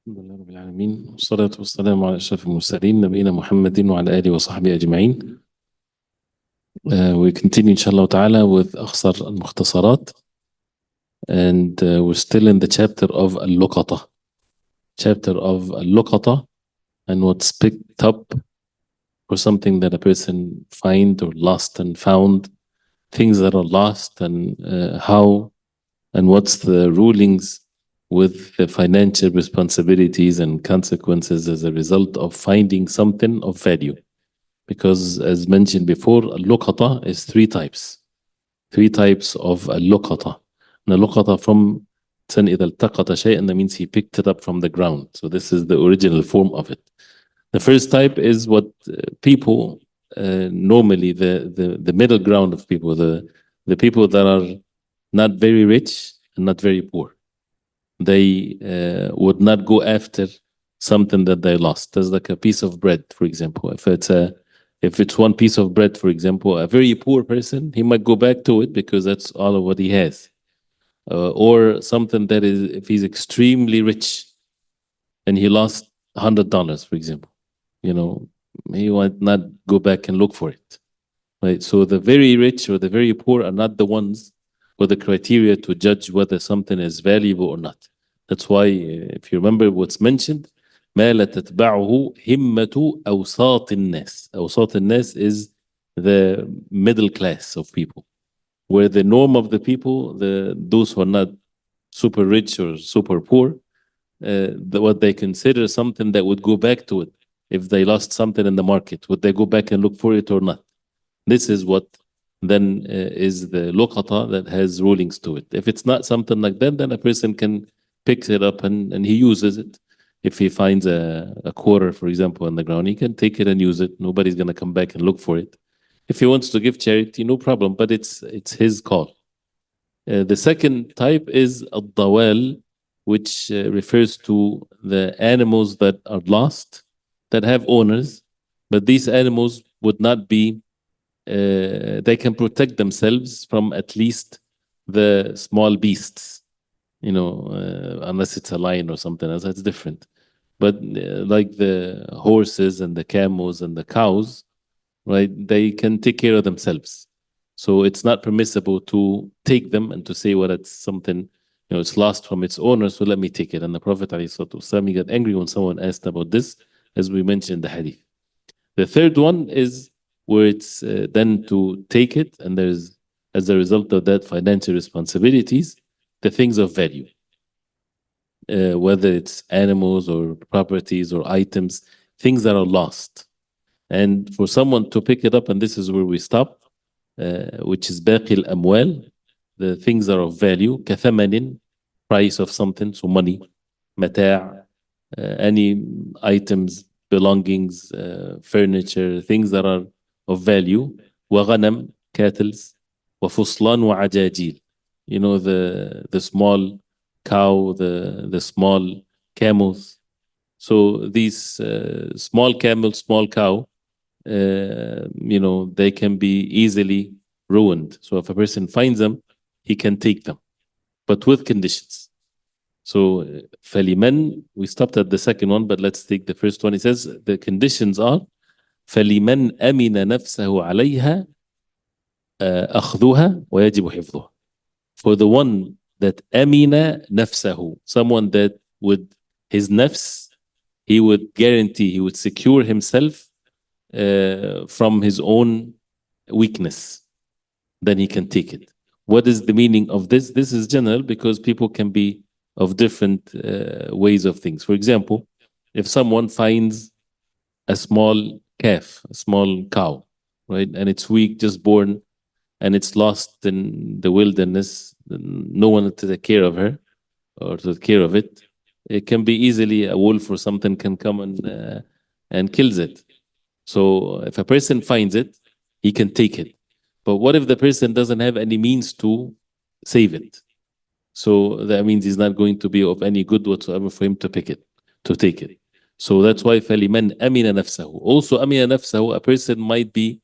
الحمد لله رب العالمين والصلاة والسلام على أشرف المرسلين نبينا محمد وعلى آله وصحبه أجمعين. We continue inshallah ta'ala with Akhsar Al-Mokhtasarat, and we're still in the chapter of Al-Luqata. Chapter of Al-Luqata and what's picked up for something that a person find or lost and found, things that are lost, and how and what's the rulings with the financial responsibilities and consequences as a result of finding something of value. Because as mentioned before, al-luqata is three types. Three types of al-luqata. And al-luqata from إذا التقط شيئا, that means he picked it up from the ground. So this is the original form of it. The first type is what people normally, the middle ground of people, the people that are not very rich and not very poor. They would not go after something that they lost. There's like a piece of bread, for example. If it's one piece of bread, for example, a very poor person, he might go back to it because that's all of what he has. Or something that is, if he's extremely rich and he lost $100, for example, he might not go back and look for it. Right? So the very rich or the very poor are not the ones with the criteria to judge whether something is valuable or not. That's why, if you remember what's mentioned, ما لا تتبعه همة أوساط الناس. أوساط الناس is the middle class of people, where the norm of the people, those who are not super rich or super poor, what they consider something that would go back to it. If they lost something in the market, would they go back and look for it or not? This is what then is the luqata that has rulings to it. If it's not something like that, then a person can pick it up and he uses it. If he finds a quarter, for example, on the ground, he can take it and use it. Nobody's going to come back and look for it. If he wants to give charity, no problem, but it's his call. The second type is al-dawal, which refers to the animals that are lost, that have owners, but these animals would not be they can protect themselves from at least the small beasts, unless it's a lion or something else, that's different. But like the horses and the camels and the cows, right, they can take care of themselves. So it's not permissible to take them and to say, well, it's something, it's lost from its owner, so let me take it. And the Prophet ﷺ, got angry when someone asked about this, as we mentioned in the hadith. The third one is where it's then to take it, and there's, as a result of that, financial responsibilities, the things of value, whether it's animals or properties or items, things that are lost. And for someone to pick it up, and this is where we stop, which is باقي الأموال, the things that are of value, كثمن, price of something, so money, متاع, any items, belongings, furniture, things that are of value, وغنم, cattle, وفصلان وعجاجيل, the small cow, the small camels. So these small camel, small cow, they can be easily ruined. So if a person finds them, he can take them, but with conditions. So فَلِمَنْ, we stopped at the second one, but let's take the first one. It says the conditions are فَلِمَنْ أَمِنَ نَفْسَهُ عَلَيْهَا أَخْذُهَا وَيَجِبُ حِفْظُهَا. For the one that أَمِنَ نَفْسَهُ, someone that would, his nafs, he would guarantee, he would secure himself from his own weakness, then he can take it. What is the meaning of this? This is general because people can be of different ways of things. For example, if someone finds a small calf, a small cow, right, and it's weak, just born, and it's lost in the wilderness, no one to take care of her or to take care of it, it can be easily a wolf or something can come and kills it. So if a person finds it, he can take it. But what if the person doesn't have any means to save it? So that means he's not going to be of any good whatsoever for him to take it. So that's why فَلِمَنْ أَمِنَ نَفْسَهُ. Also أَمِنَ نَفْسَهُ, a person might be,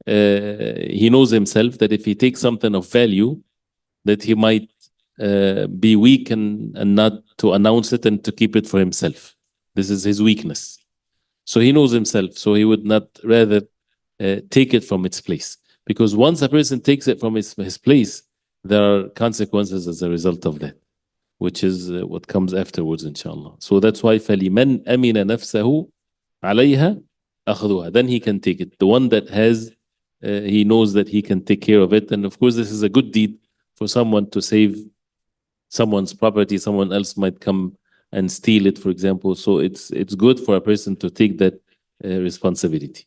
he knows himself that if he takes something of value, that he might be weak and not to announce it and to keep it for himself. This is his weakness. So he knows himself. So he would not rather take it from its place. Because once a person takes it from his place, there are consequences as a result of that, which is what comes afterwards, inshallah. So that's why فَلِمَنْ أَمِنَ نَفْسَهُ عَلَيْهَا أَخْذُهَا. Then he can take it. The one that has, he knows that he can take care of it. And of course, this is a good deed for someone to save someone's property. Someone else might come and steal it, for example. So it's good for a person to take that responsibility.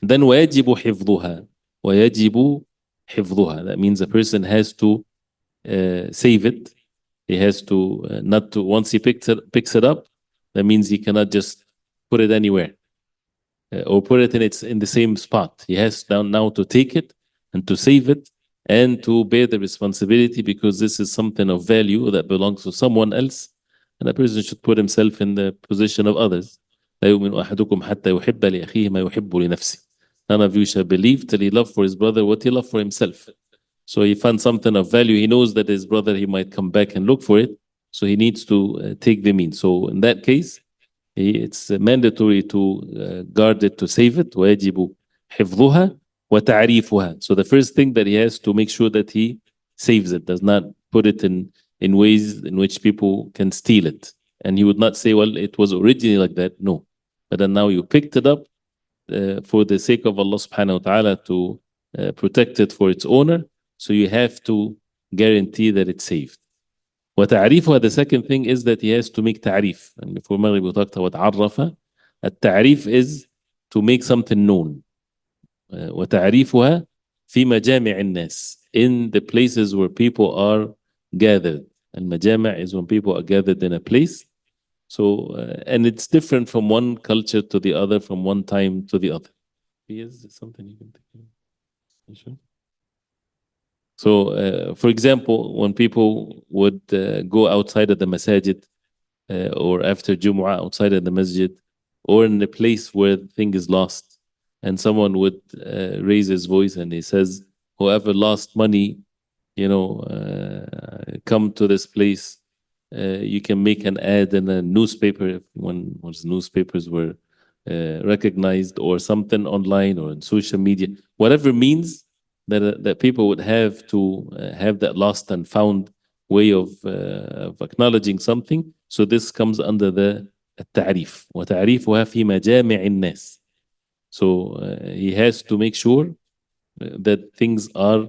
Then وَيَجِبُ حِفْظُهَا وَيَجِبُ حِفْظُهَا. That means a person has to save it. He has to not to, once he picks it up, that means he cannot just put it anywhere or put it in the same spot. He has now to take it and to save it and to bear the responsibility, because this is something of value that belongs to someone else, and a person should put himself in the position of others. لا يؤمن أحدكم حتى يحب لأخيه ما يحب لنفسه. None of you shall believe till he love for his brother what he love for himself. So he found something of value. He knows that his brother, he might come back and look for it. So he needs to take the means. So in that case, it's mandatory to guard it, to save it. وَيَجِبُ حِفْظُهَا وَتَعْرِيفُهَا. So the first thing that he has to make sure that he saves it, does not put it in ways in which people can steal it. And he would not say, well, it was originally like that. No. But then now you picked it up for the sake of Allah subhanahu wa ta'ala, to protect it for its owner. So you have to guarantee that it's saved. وتعريفها, the second thing is that he has to make ta'rif. And before Maghrib we talked about عرفة. التعريف is to make something known. وتعريفها في مجامع الناس, in the places where people are gathered. And المجامع is when people are gathered in a place. So, and it's different from one culture to the other, from one time to the other. Is something you can think of? Sure. So, for example, when people would go outside of the masajid, or after Jumu'ah outside of the masjid, or in a place where the thing is lost, and someone would raise his voice and he says, whoever lost money, come to this place. You can make an ad in a newspaper when newspapers were recognized, or something online or in social media, whatever means that people would have to have that lost and found way of acknowledging something. So this comes under the التعريف. وتعريفها في مجامع الناس. So he has to make sure that things are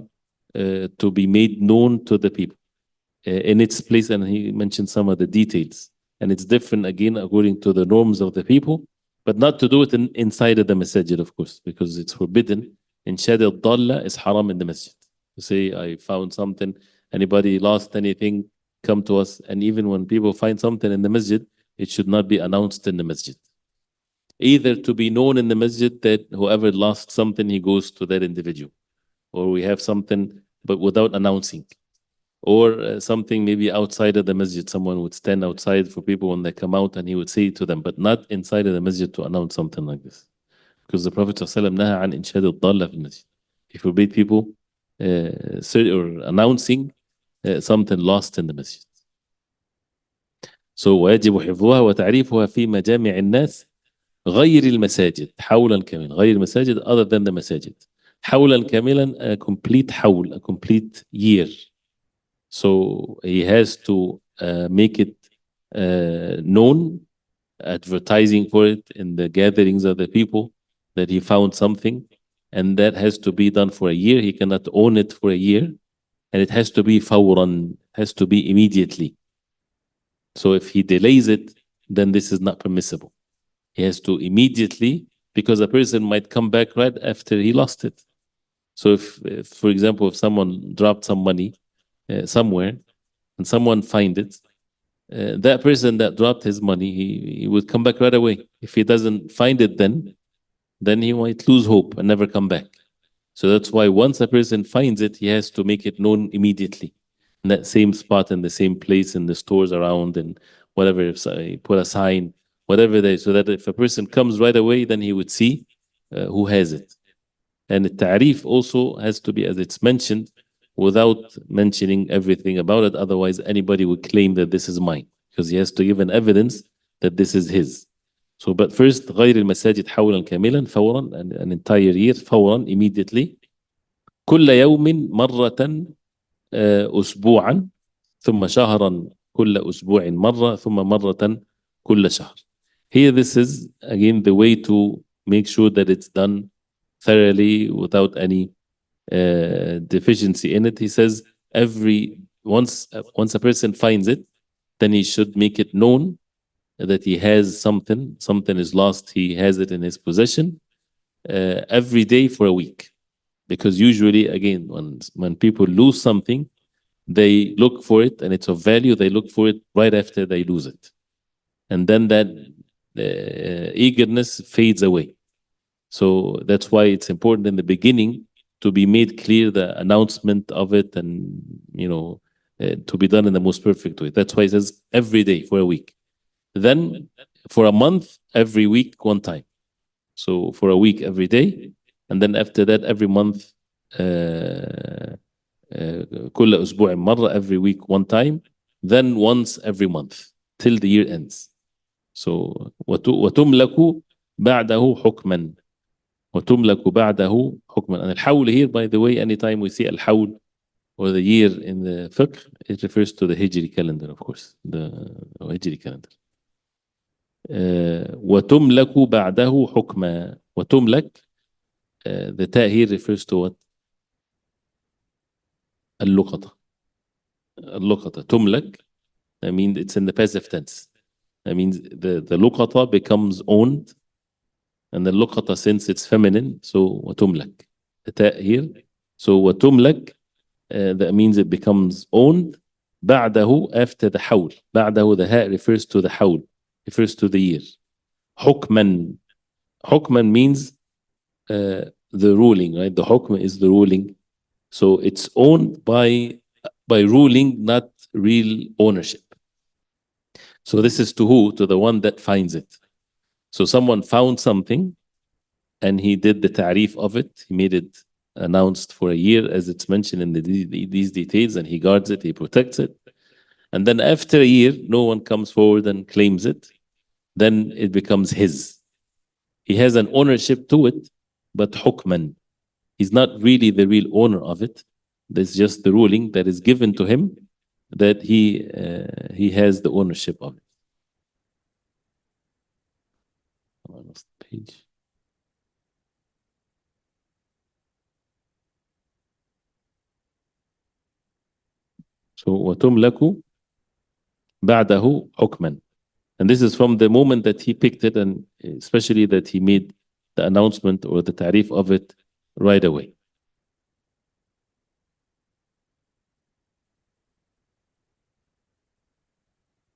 to be made known to the people in its place, and he mentioned some of the details, and it's different again according to the norms of the people, but not to do it inside of the masjid, of course, because it's forbidden. إنشاد الضالة is haram in the masjid. You say, I found something, anybody lost anything, come to us. And even when people find something in the masjid, it should not be announced in the masjid. Either to be known in the masjid that whoever lost something, he goes to that individual, or we have something, but without announcing. Or something maybe outside of the masjid, someone would stand outside for people when they come out and he would say to them, but not inside of the masjid to announce something like this. Because the Prophet ﷺ نهى عن إنشاد الضالة في المسجد. He forbade people or announcing something lost in the masjid. So ويجب حفظها وتعريفها في مجامع الناس غير المساجد حولا كاملا. غير المساجد, other than the masajid. حولا كاملا, a complete حول, a complete year. So he has to make it known, advertising for it in the gatherings of the people, that he found something, and that has to be done for a year. He cannot own it for a year, and it has to be fawran, has to be immediately. So if he delays it, then this is not permissible. He has to immediately, because a person might come back right after he lost it. So if for example, if someone dropped some money somewhere and someone find it, that person that dropped his money, he would come back right away. If he doesn't find it then he might lose hope and never come back. So that's why once a person finds it, he has to make it known immediately. In that same spot, in the same place, in the stores around, and whatever, if he put a sign, whatever they, so that if a person comes right away, then he would see who has it. And the ta'rif also has to be, as it's mentioned, without mentioning everything about it. Otherwise, anybody would claim that this is mine because he has to give an evidence that this is his. So, but first, غير المساجد حولا كاملا فورا, an entire year, فورا, immediately. كل يوم مرة, أسبوعا, ثم شهرا كل أسبوع مرة, ثم مرة كل شهر. Here this is again the way to make sure that it's done thoroughly without any deficiency in it. He says once a person finds it, then he should make it known that he has something is lost, he has it in his possession, every day for a week. Because usually, again, when people lose something, they look for it and it's of value, they look for it right after they lose it. And then that eagerness fades away. So that's why it's important in the beginning to be made clear the announcement of it, and to be done in the most perfect way. That's why it says every day for a week. Then for a month, every week, one time. So for a week, every day. And then after that, every month, كل أسبوع مرة, every week, one time. Then once every month till the year ends. So وتملك بعده حكما. وتملك بعده حكما. And الحول here, by the way, anytime we see الحول or the year in the fiqh, it refers to the Hijri calendar, of course, the Hijri calendar. وتملك بعده حكما. وتملك, the ta here refers to what? اللقطة. اللقطة. تملك, that means it's in the passive tense. That means the luqata becomes owned, and the luqata, since it's feminine, so وتملك. The ta here, so وتملك, that means it becomes owned. بعده, after the حول. بعده, the ha refers to the حول, refers to the year. حكما. حكما means the ruling, right? The hukm is the ruling. So it's owned by ruling, not real ownership. So this is to who? To the one that finds it. So someone found something and he did the ta'rif of it. He made it announced for a year, as it's mentioned in these details, and he guards it, he protects it. And then after a year, no one comes forward and claims it. Then it becomes his. He has an ownership to it, but hukman. He's not really the real owner of it. There's just the ruling that is given to him that he has the ownership of it. I lost the page. So وَتُمْلَكُ بَعْدَهُ حُكْمًا. And this is from the moment that he picked it, and especially that he made the announcement or the ta'rif of it right away.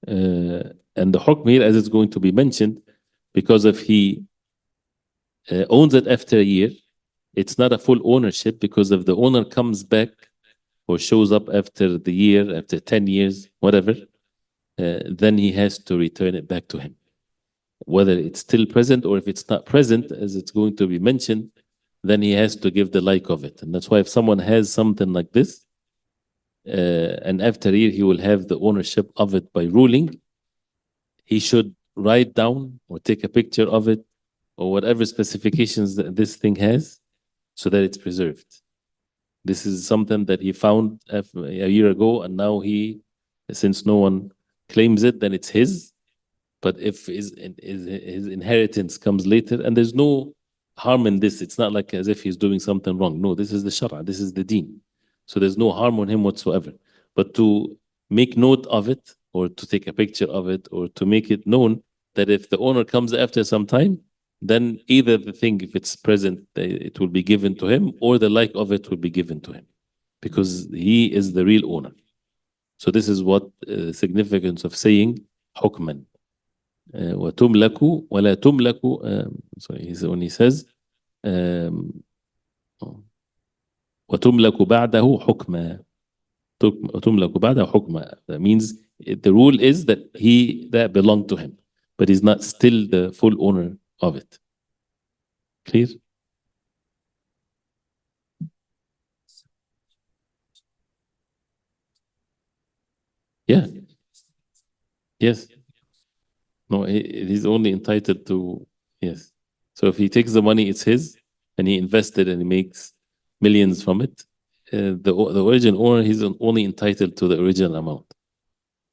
And the hukm here, as it's going to be mentioned, because if he owns it after a year, it's not a full ownership, because if the owner comes back or shows up after the year, after 10 years, whatever, then he has to return it back to him. Whether it's still present or if it's not present, as it's going to be mentioned, then he has to give the like of it. And that's why if someone has something like this, and after a year he will have the ownership of it by ruling, he should write down or take a picture of it or whatever specifications that this thing has, so that it's preserved. This is something that he found a year ago, and now since no one claims it, then it's his. But if his inheritance comes later, and there's no harm in this, it's not like as if he's doing something wrong. No, this is the shara, this is the deen. So there's no harm on him whatsoever. But to make note of it, or to take a picture of it, or to make it known that if the owner comes after some time, then either the thing, if it's present, it will be given to him, or the like of it will be given to him, because he is the real owner. So this is what significance of saying hukman. وتملك ولا تملك, sorry, when he says وتملك بعده حكما. وتملك بعده حكما. That means the rule is that that belonged to him, but he's not still the full owner of it. Clear? Yeah. Yes. No, he's only entitled to, yes. So if he takes the money, it's his, and he invested and he makes millions from it. The original owner, he's only entitled to the original amount.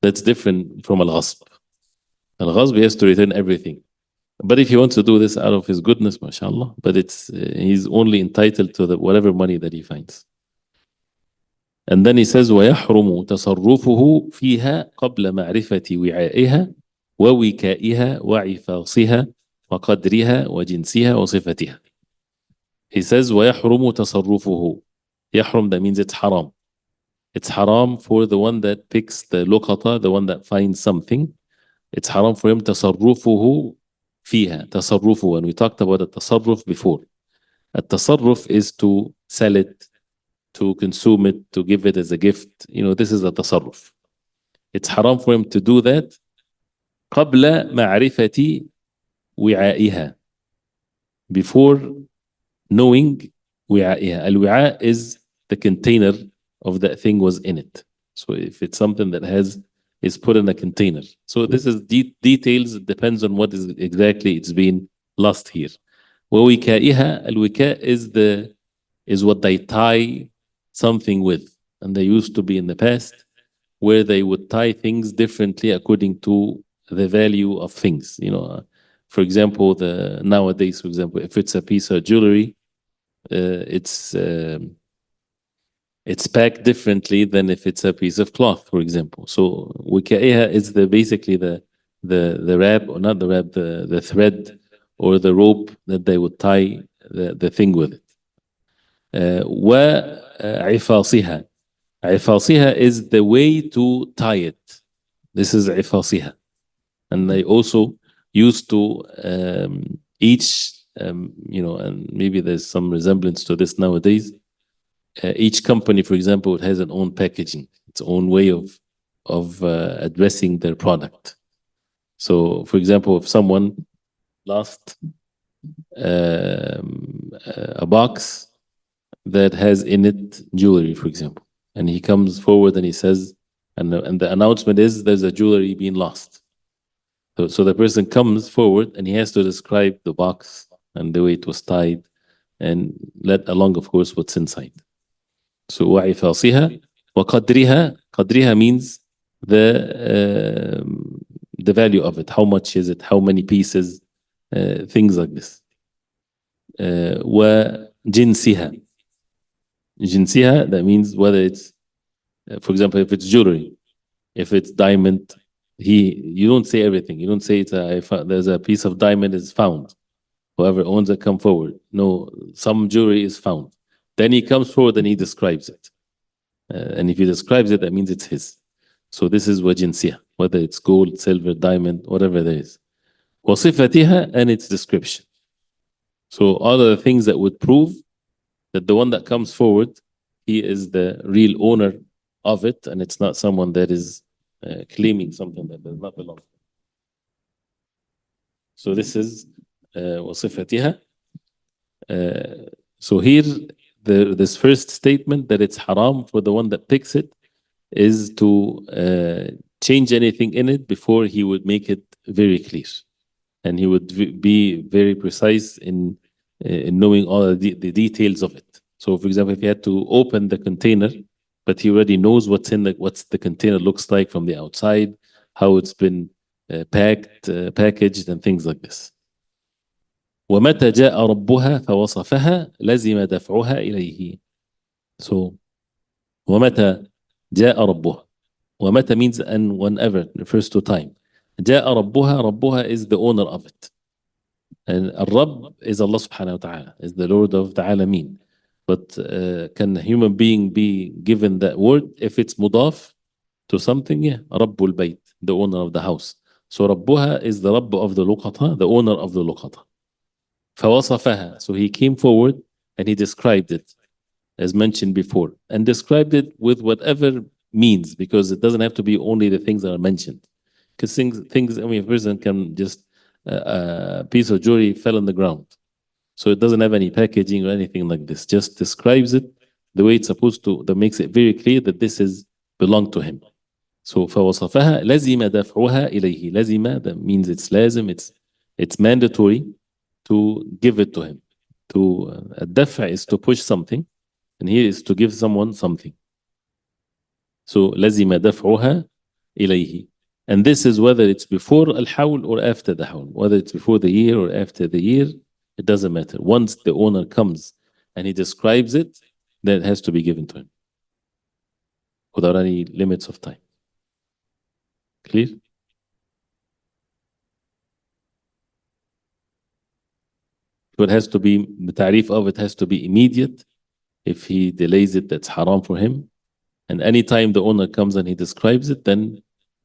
That's different from al-ghasb. Al-ghasb, he has to return everything. But if he wants to do this out of his goodness, mashallah, but it's he's only entitled to the whatever money that he finds. And then he says, ويحرم تصرفه فيها قبل معرفة وعائها ووكائها وعفاصها وقدرها وجنسها وصفتها. He says, ويحرم تصرفه. يحرم, that means it's haram. It's haram for the one that picks the luqata, the one that finds something. It's haram for him تصرفه فيها. تصرفه, and we talked about the tasarruf before. التصرف is to sell it, to consume it, to give it as a gift. You know, this is a tasarruf. It's haram for him to do that قبل معرفة وعائها, before knowing وعائها. الوعاء is the container of that thing was in it. So if it's something that is put in a container. So this is details, it depends on what is exactly it's being lost here. ووكائها, الوكاء is what they tie something with. And they used to be in the past where they would tie things differently according to the value of things. You know, for example, nowadays, for example, if it's a piece of jewelry, it's packed differently than if it's a piece of cloth, for example. So wikaiha is basically the wrap, or not the wrap, the thread or the rope that they would tie the thing with it. وعفاصها. عفاصها is the way to tie it. This is عفاصها. And they also used to each, you know, and maybe there's some resemblance to this nowadays. Each company, for example, has its own packaging, its own way of addressing their product. So, for example, if someone lost a box that has in it jewelry, for example, and he comes forward and he says, and the announcement is there's a jewelry being lost. So the person comes forward and he has to describe the box and the way it was tied, and let along, of course, what's inside. So وعفاصها وقدرها. قدرها means the value of it. How much is it? How many pieces? Things like this. وجنسها. جنسها, that means whether it's, for example, if it's jewelry, if it's diamond, you don't say everything. You don't say there's a piece of diamond is found. Whoever owns it, come forward. No, some jewelry is found. Then he comes forward and he describes it. And if he describes it, that means it's his. So this is وجنسها, whether it's gold, silver, diamond, whatever there is. وصفتها, and its description. So all of the things that would prove that the one that comes forward, he is the real owner of it, and it's not someone that is claiming something that does not belong. So this is وصفتها. So here, this first statement that it's haram for the one that picks it is to change anything in it before he would make it very clear. And he would be very precise in knowing all the details of it. So, for example, if he had to open the container, but he already knows what's the container looks like from the outside, how it's been packaged, and things like this. ومتى جاء ربها فوصفها لزم دفعها إليه. So, ومتى جاء ربها. ومتى means and whenever, refers to time. جاء ربها, ربها is the owner of it. And الرب is Allah subhanahu wa ta'ala, is the Lord of the Alameen. But can a human being be given that word if it's mudaf to something? Yeah, Rabbul Bayt, the owner of the house. So Rabbuha is the Rabb of the Luqata, the owner of the Luqata. فوصفها. So he came forward and he described it, as mentioned before, and described it with whatever means, because it doesn't have to be only the things that are mentioned. Because things, I mean, a person can just, a piece of jewelry fell on the ground. So it doesn't have any packaging or anything like this. Just describes it the way it's supposed to, that makes it very clear that this belong to him. So فوصفها لزم دفعها إليه. لزم, that means it's لازم, it's mandatory to give it to him. To الدفع is to push something, and here is to give someone something. So لزم دفعها إليه. And this is whether it's before الحول or after the حول. Whether it's before the year or after the year, it doesn't matter. Once the owner comes and he describes it, then it has to be given to him without any limits of time. Clear? So it has to be, the تعريف of it has to be immediate. If he delays it, that's haram for him. And anytime the owner comes and he describes it, then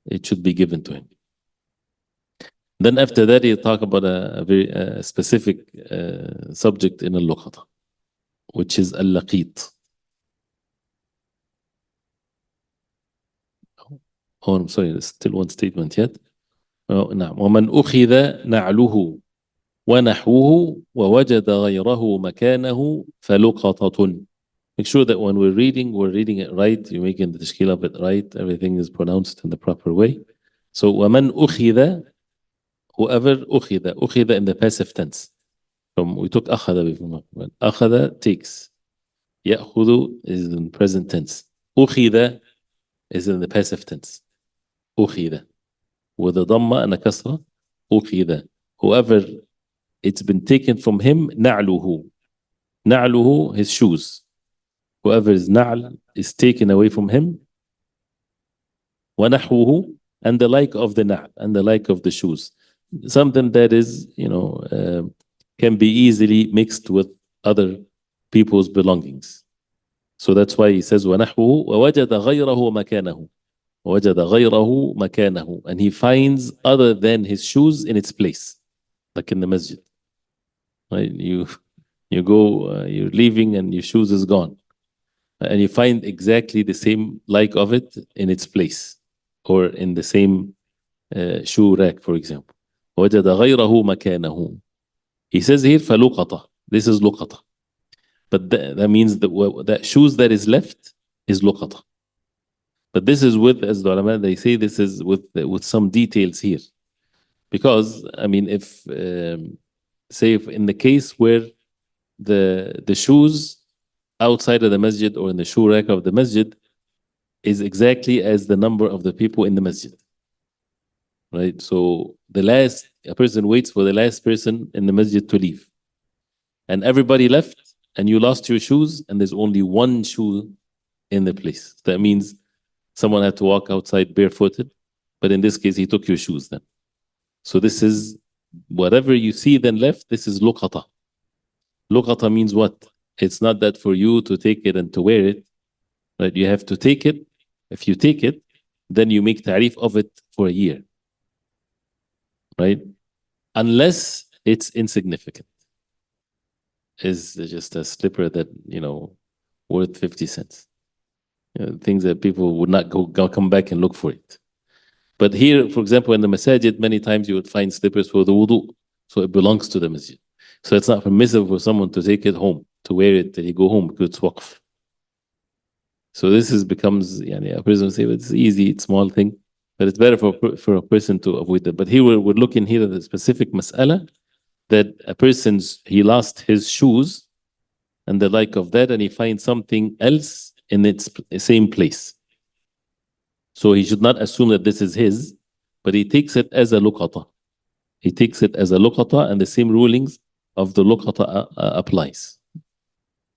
it should be given to him. Then after that, he talk about a very specific subject in Al-Luqata, which is Al-Laqit. Oh, I'm sorry, there's still one statement yet. نعم. ومن أخذ نعله ونحوه ووجد غيره مكانه فلقطة. Make sure that when we're reading it right. You're making the tashkil of it right. Everything is pronounced in the proper way. So ومن أخذ, whoever أخذ in the passive tense. We took أخذ before. أخذ takes. يأخذ is in present tense. أخذ is in the passive tense. أخذ with a ضمة and a كسرة. أخذ, whoever it's been taken from him. نعله, نعله his shoes. Whoever's na'al is taken away from him. وَنَحْوُهُ, and the like of the na'al, and the like of the shoes. Something that is, can be easily mixed with other people's belongings. So that's why he says وَنَحْوُهُ وَوَجَدَ غَيْرَهُ مَكَانَهُ. وَوَجَدَ غَيْرَهُ مَكَانَهُ. And he finds other than his shoes in its place. Like in the masjid. Right? You go, you're leaving and your shoes is gone. And you find exactly the same like of it in its place, or in the same shoe rack, for example. وَجَدَ غَيْرَهُ مَكَانَهُ. He says here فَلُقَطَ. This is luqata. But that means that shoes that is left is luqata. But this is with, as the ulama, they say this is with some details here. Because, if, say if in the case where the shoes outside of the masjid or in the shoe rack of the masjid is exactly as the number of the people in the masjid. Right? So a person waits for the last person in the masjid to leave. And everybody left and you lost your shoes and there's only one shoe in the place. That means someone had to walk outside barefooted, but in this case he took your shoes then. So this is, whatever you see then left, this is luqata. Luqata means what? It's not that for you to take it and to wear it, right? You have to take it. If you take it, then you make ta'rif of it for a year, right? Unless it's insignificant. It's just a slipper that, worth 50 cents. Things that people would not come back and look for it. But here, for example, in the masajid, many times you would find slippers for the wudu. So it belongs to the masjid. So it's not permissible for someone to take it home, to wear it till you go home, because it's waqf. So this becomes, a person will say, well, it's easy, it's small thing, but it's better for a person to avoid that. But here we're looking here at the specific mas'ala, that a he lost his shoes and the like of that, and he finds something else in its same place. So he should not assume that this is his, but he takes it as a luqata. He takes it as a luqata, and the same rulings of the luqata applies.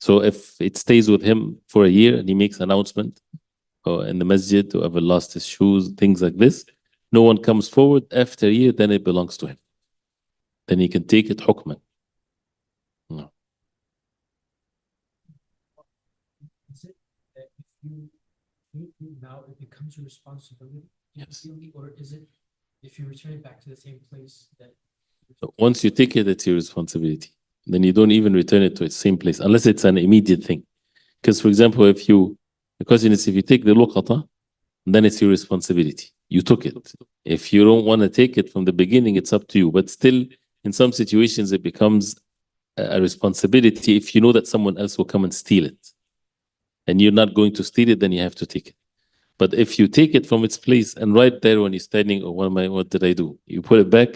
So if it stays with him for a year and he makes an announcement in the masjid, whoever lost his shoes, things like this, no one comes forward after a year, then it belongs to him. Then he can take it hukman. No. Is it that if you now it becomes your responsibility? Yes. Or is it if you return it back to the same place that? So once you take it, it's your responsibility. Then you don't even return it to its same place unless it's an immediate thing. Because, for example, the question is, if you take the luqata, then it's your responsibility. You took it. If you don't want to take it from the beginning, it's up to you. But still, in some situations, it becomes a responsibility if you know that someone else will come and steal it. And you're not going to steal it, then you have to take it. But if you take it from its place and right there when you're standing, oh, what did I do? You put it back,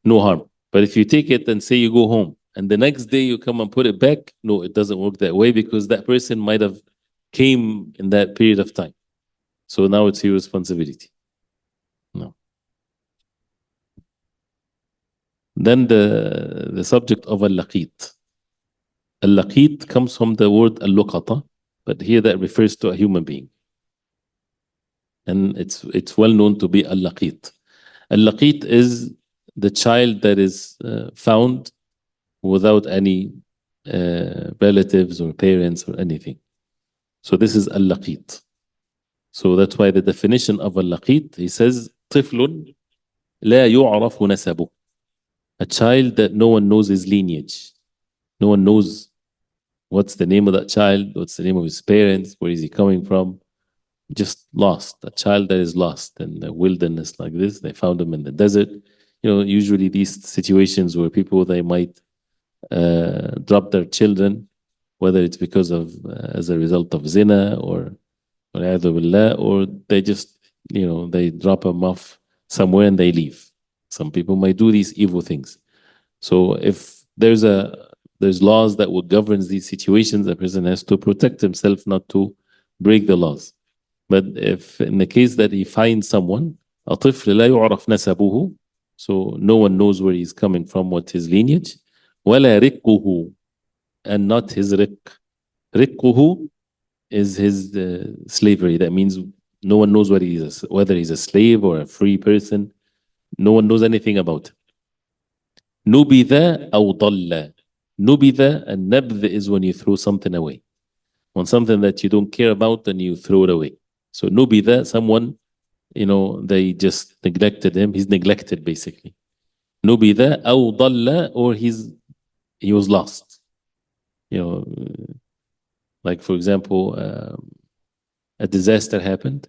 no harm. But if you take it and say you go home and the next day you come and put it back, no, it doesn't work that way because that person might have came in that period of time. So now it's your responsibility. No. Then the subject of al-laqit. Al-laqit comes from the word al-Luqata, but here that refers to a human being. And it's well known to be al-laqit. Al-laqit is the child that is found without any relatives or parents or anything. So this is al-laqit. So that's why the definition of al-laqit, he says, طفل لا يعرف نسبه. A child that no one knows his lineage. No one knows what's the name of that child, what's the name of his parents, where is he coming from. Just lost. A child that is lost in the wilderness like this. They found him in the desert. You know, usually these situations where people, they might drop their children, whether it's because of, as a result of zina or they just, you know, they drop them off somewhere and they leave. Some people might do these evil things. So if there's laws that would govern these situations, a person has to protect himself not to break the laws. But if in the case that he finds someone, الطفل لا يعرف نسبه, so no one knows where he's coming from, what his lineage, ولا رقه, and not his رق. رقه is his slavery. That means no one knows whether he's a slave or a free person. No one knows anything about it. نُبِذَ أو ضل. نُبِذَ, and nabdh is when you throw something away. When something that you don't care about, then you throw it away. So nubidha, someone, you know, they just neglected him. He's neglected basically. Nubidha أو ضل, or he was lost. You know, like for example, a disaster happened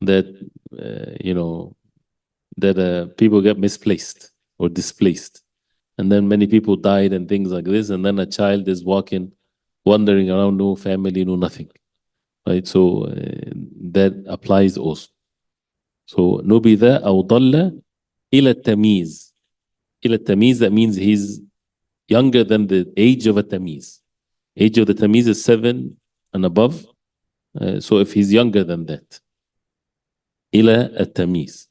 that, you know, that people get misplaced or displaced. And then many people died and things like this. And then a child is wandering around, no family, no nothing. Right? So that applies also. So نُبِذَ أو ضل إلى التمييز. إلى التمييز, that means he's younger than the age of a tamiz. Age of the tamiz is 7 and above. So if he's younger than that, إلى التمييز.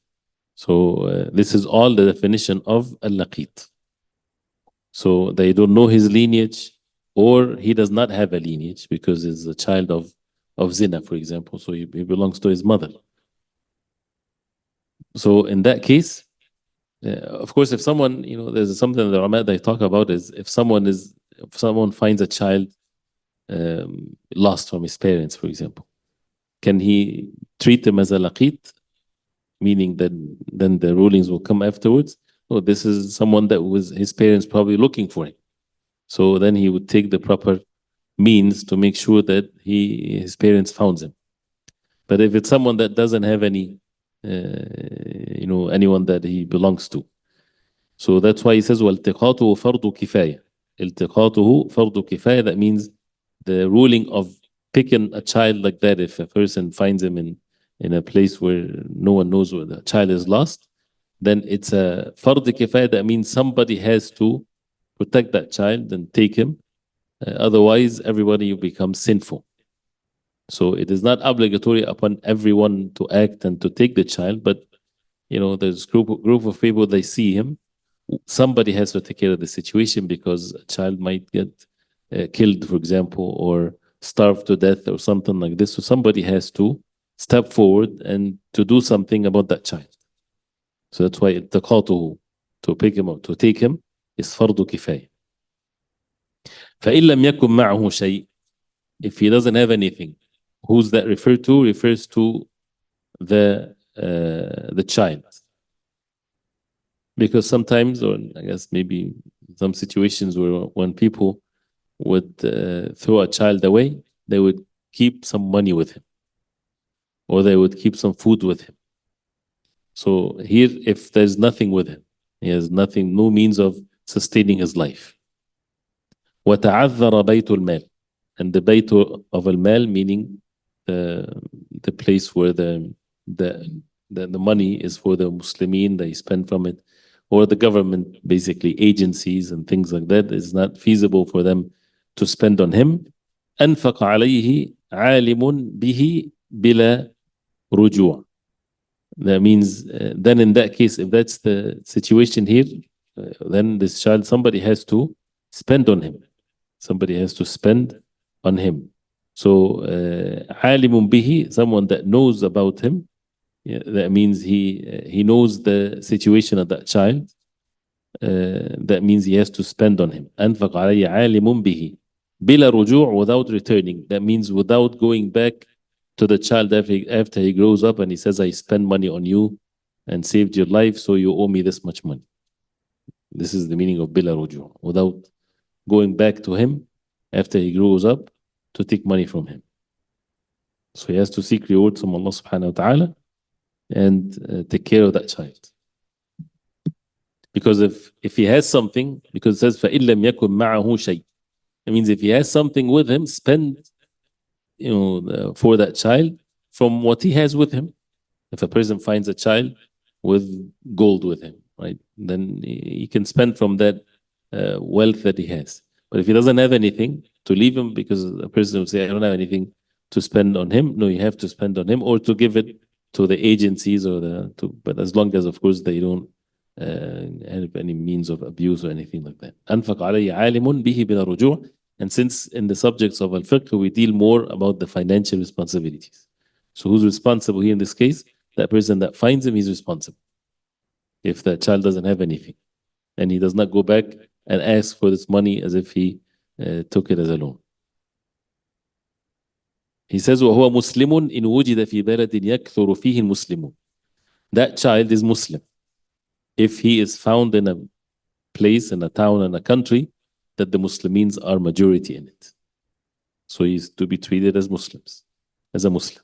So this is all the definition of al-laqit. So they don't know his lineage, or he does not have a lineage because he's a child of zina, for example. So he belongs to his mother. So in that case, of course, if someone, you know, there's something that the ulama they talk about is if someone finds a child lost from his parents, for example, can he treat him as a laqit, meaning that then the rulings will come afterwards? Oh, this is someone that was his parents probably looking for him. So then he would take the proper means to make sure that his parents found him. But if it's someone that doesn't have any, you know, anyone that he belongs to, so that's why he says وَالْتِقَاطُهُ فَرْضُ كِفَايَةٍ. الْتِقَاطُهُ فَرْضُ كِفَايَةٍ, that means the ruling of picking a child like that, if a person finds him in a place where no one knows where the child is lost, then it's a fard kifaya. That means somebody has to protect that child and take him. Otherwise, everybody becomes sinful. So it is not obligatory upon everyone to act and to take the child, but you know, there's group of people, they see him. Somebody has to take care of the situation because a child might get killed, for example, or starved to death or something like this. So somebody has to step forward and to do something about that child. So that's why التقاطه, to pick him up, to take him, is فرض كفاية. فإن لم يكن معه شيء, if he doesn't have anything, who's that referred to? Refers to the child. Because sometimes, or I guess maybe some situations where when people would throw a child away, they would keep some money with him, or they would keep some food with him. So here, if there's nothing with him, he has nothing, no means of sustaining his life. وَتَعَذَّرَ بَيْتُ الْمَالِ, and the bayt of al-mal, meaning the the place where the money is for the Muslimin, they spend from it, or the government, basically agencies and things like that, is not feasible for them to spend on him. أنفق عليه عالم به بلا رجوع. That means then in that case, if that's the situation here, then this child, somebody has to spend on him. Somebody has to spend on him. So عالم به, someone that knows about him, yeah, that means he knows the situation of that child. That means he has to spend on him. أنفق عليه عالم به بلا رجوع, without returning. That means without going back to the child after he grows up and he says, I spend money on you and saved your life, so you owe me this much money. This is the meaning of بلا رجوع, without going back to him after he grows up to take money from him. So he has to seek reward from Allah subhanahu wa ta'ala and take care of that child. Because if he has something, because it says فَإِن لَمْ يَكُنْ مَعَهُ شَيْءٍ, it means if he has something with him, spend for that child from what he has with him. If a person finds a child with gold with him, right, then he can spend from that wealth that he has. But if he doesn't have anything, to leave him, because a person will say, I don't have anything to spend on him. No, you have to spend on him, or to give it to the agencies, but as long as, of course, they don't have any means of abuse or anything like that. أنفق عليه عالم به بلا رجوع. And since in the subjects of al-fiqh we deal more about the financial responsibilities. So who's responsible here in this case? That person that finds him is responsible. If the child doesn't have anything, and he does not go back and ask for this money as if he took it as a loan. He says, وَهُوَ مُسْلِمٌ إِنْ وُجِدَ فِي بَلَدٍ يَكْثُرُ فِيهِ الْمُسْلِمُونَ. That child is Muslim if he is found in a place, in a town, in a country that the Muslims are majority in it. So he is to be treated as Muslims, as a Muslim.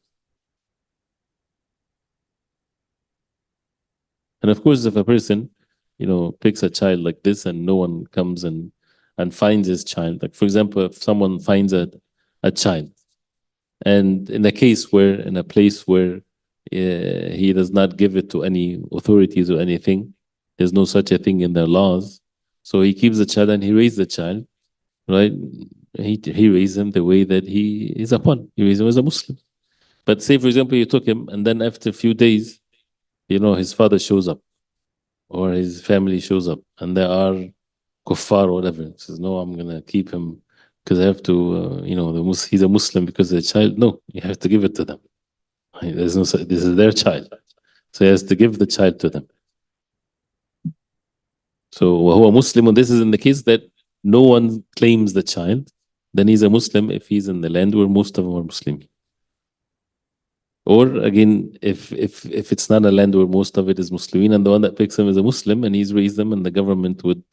And of course, if a person, picks a child like this and no one comes and finds his child, like for example, if someone finds a child, and in a place where he does not give it to any authorities or anything, there's no such a thing in their laws. So he keeps the child and he raises the child, right? He raised him the way that he is upon. He raised him as a Muslim. But say, for example, you took him and then after a few days, his father shows up or his family shows up and there are kuffar or whatever. He says, no, I'm going to keep him because I have to, he's a Muslim because of the child. No, you have to give it to them. This is their child. So he has to give the child to them. So وهو Muslim, and this is in the case that no one claims the child, then he's a Muslim if he's in the land where most of them are Muslim. Or again, if it's not a land where most of it is Muslimin and the one that picks him is a Muslim and he's raised them and the government would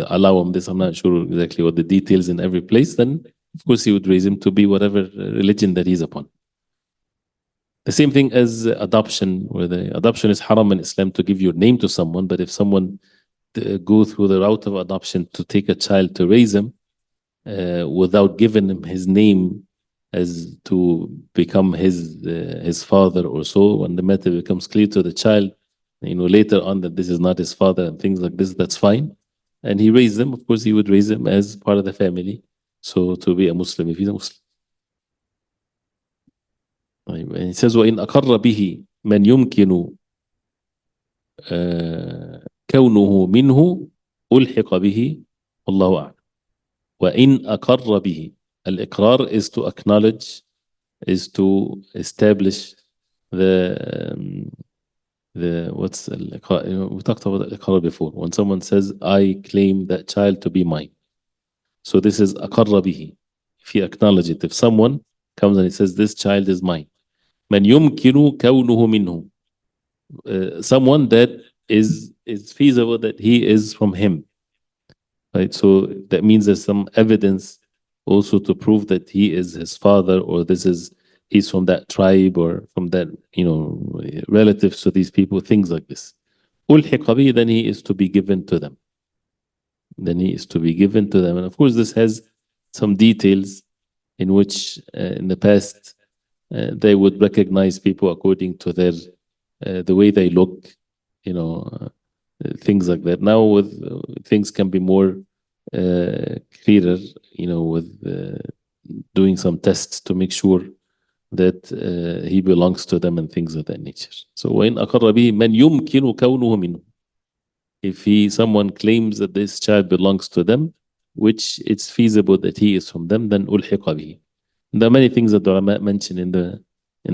allow him this, I'm not sure exactly what the details in every place, then of course he would raise him to be whatever religion that he's upon. The same thing as adoption, where the adoption is haram in Islam to give your name to someone, but if someone go through the route of adoption to take a child to raise him without giving him his name as to become his father or so, when the matter becomes clear to the child, later on that this is not his father and things like this, that's fine. And he raised them, of course he would raise him as part of the family. So to be a Muslim if he's a Muslim. And he says, وَإِنْ أَقَرَّ بِهِ مَنْ يُمْكِنُ كونه منه ألحق به والله أعلم. وإن أقر به, الإقرار is to acknowledge, is to establish the what's we talked about الإقرار before, when someone says I claim that child to be mine. So this is أقر به, if you acknowledge it. If someone comes and he says this child is mine, من يمكن كونه منه, someone that is feasible that he is from him, right? So that means there's some evidence also to prove that he is his father, or he's from that tribe or from that relatives to these people, things like this. ألحق به, then he is to be given to them. And of course this has some details in which in the past they would recognize people according to their the way they look, things like that. Now with things can be more clearer, with doing some tests to make sure that he belongs to them and things of that nature. So وإن أقر به من يمكن كونه منه. If someone claims that this child belongs to them, which it's feasible that he is from them, then ألحق به. There are many things that the ulama mention in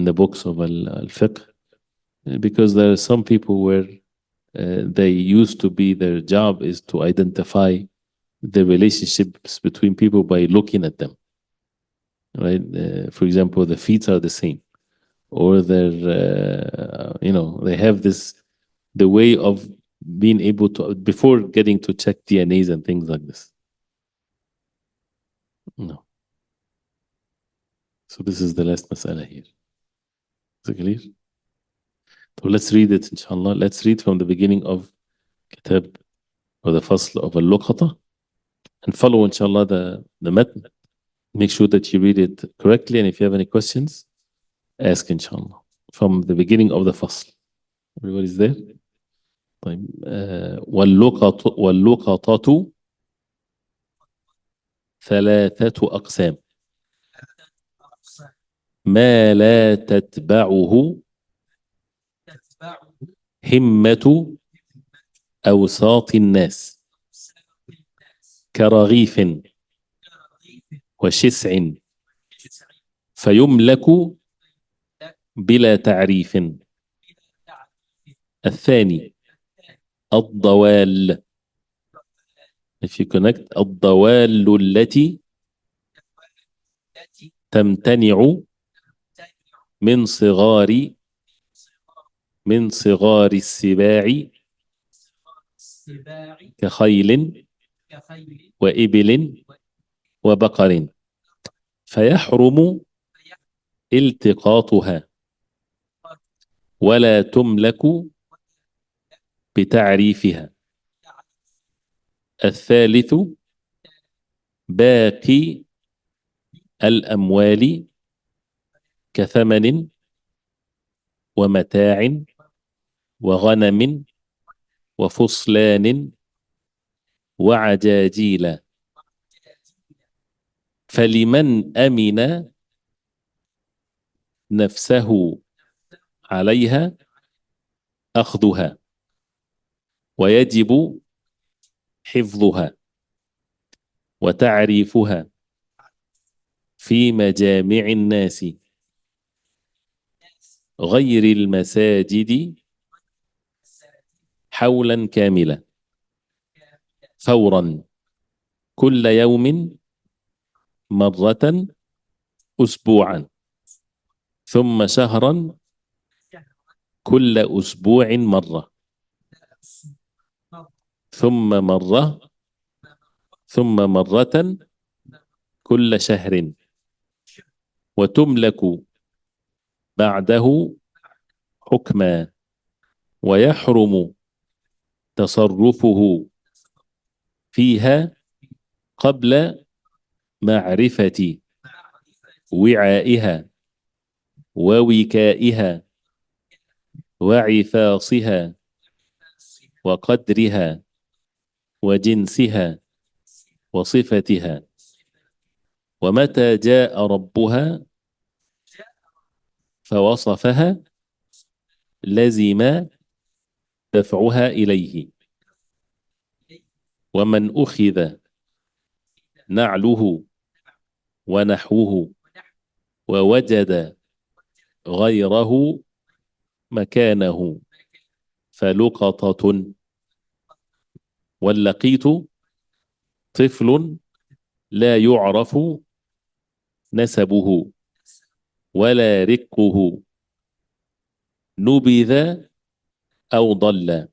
the books of al-fiqh, because there are some people where they used to be, their job is to identify the relationships between people by looking at them, right? For example, the feet are the same, or they have the way of being able to, before getting to check DNAs and things like this. No. So this is the last mas'ala here. Is it clear? So let's read it, inshallah. Let's read from the beginning of Kitab, or the Fasl of Al-Luqata, and follow, inshallah, the matn. Make sure that you read it correctly, and if you have any questions, ask, inshallah, from the beginning of the Fasl. Everybody's there? طيب. واللقطة ثلاثة أقسام. ما لا تتبعه همة أوساط الناس كرغيف وشسع فيملك بلا تعريف. الثاني الضوال. If you connect الضوال التي تمتنع من صغار السباع كخيل وإبل وبقر، فيحرم التقاطها ولا تملك بتعريفها. الثالث باقي الأموال كثمن ومتاع وغنم وفصلان وعجاجيل، فلمن أمن نفسه عليها أخذها ويجب حفظها وتعريفها في مجامع الناس غير المساجد حولا كاملا فورا كل يوم مرة أسبوعا ثم شهرا كل أسبوع مرة ثم مرة كل شهر، وتملك بعده حكما ويحرم تصرفه فيها قبل معرفة وعائها ووكائها وعفاصها وقدرها وجنسها وصفتها. ومتى جاء ربها فوصفها لزم دفعها إليه. ومن أخذ نعله ونحوه ووجد غيره مكانه فلقطة. واللقيط طفل لا يعرف نسبه ولا رقه، نبذ أو ضل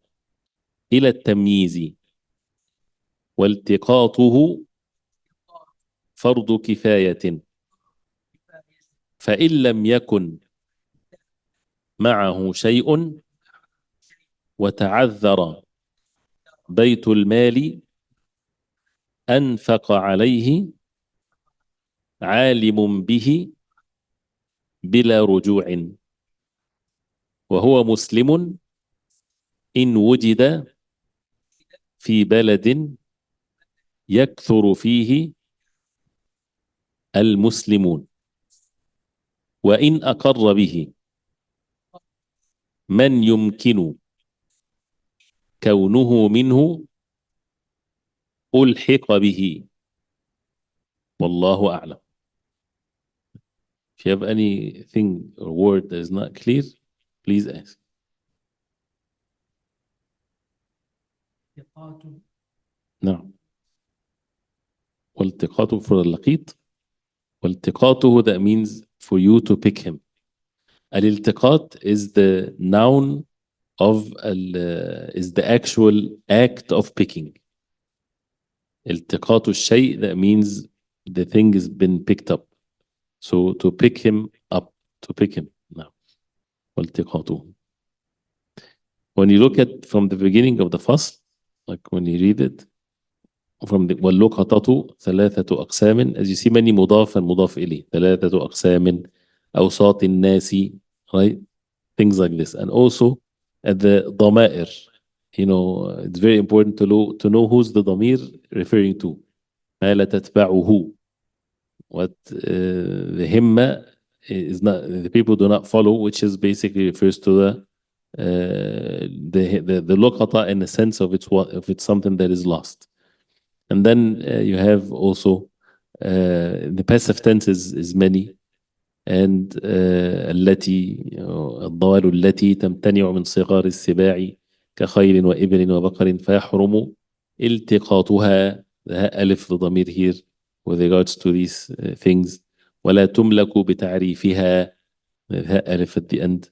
إلى التمييز، والتقاطه فرض كفاية، فإن لم يكن معه شيء وتعذر بيت المال أنفق عليه عالم به بلا رجوع وهو مسلم إن وجد في بلد يكثر فيه المسلمون وإن أقر به من يمكن كونه منه ألحق به والله أعلم. If you have anything or word that is not clear, please ask. التقاط نعم. والتقاطه for اللقيط. والتقاطه that means for you to pick him. الالتقاط is the noun of is the actual act of picking. التقاط الشيء that means the thing has been picked up. So to pick him up, to pick him. نعم. والتقاطه. When you look at from the beginning of the fasl, like when you read it, from the واللقطة ثلاثة أقسام, as you see many مضاف and مضاف إليه, ثلاثة أقسام أوساط الناس, right? Things like this. And also at the ضمائر, you know, it's very important to know who's the ضمير referring to. ما لا تتبعه. What the himma is not, the people do not follow, which is basically refers to the luqata in the sense of it's something that is lost. And then you have also the passive tense is many, and التي الضوال التي تمتنع من صغار السباع كخيل وإبل وبقر فيحرم التقاطها. ألف the ضمير here with regards to these things. ولا تملك بتعريفها. ألف at the end.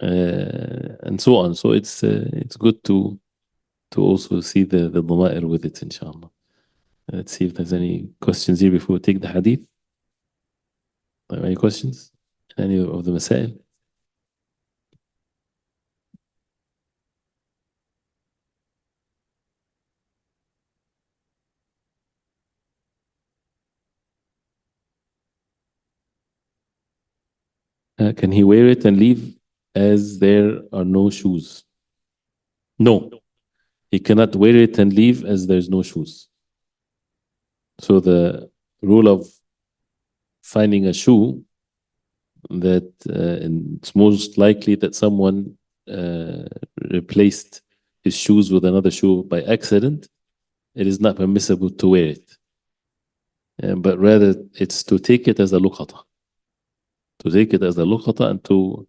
And so on. So it's good to also see the ضمائر with it, inshallah. Let's see if there's any questions here before we take the hadith. Any questions? Any of the مسائل? Can he wear it and leave as there are no shoes? No, he cannot wear it and leave as there's no shoes. So the rule of finding a shoe that and it's most likely that someone replaced his shoes with another shoe by accident, it is not permissible to wear it. But rather it's to take it as a luqata. To take it as a luqata and to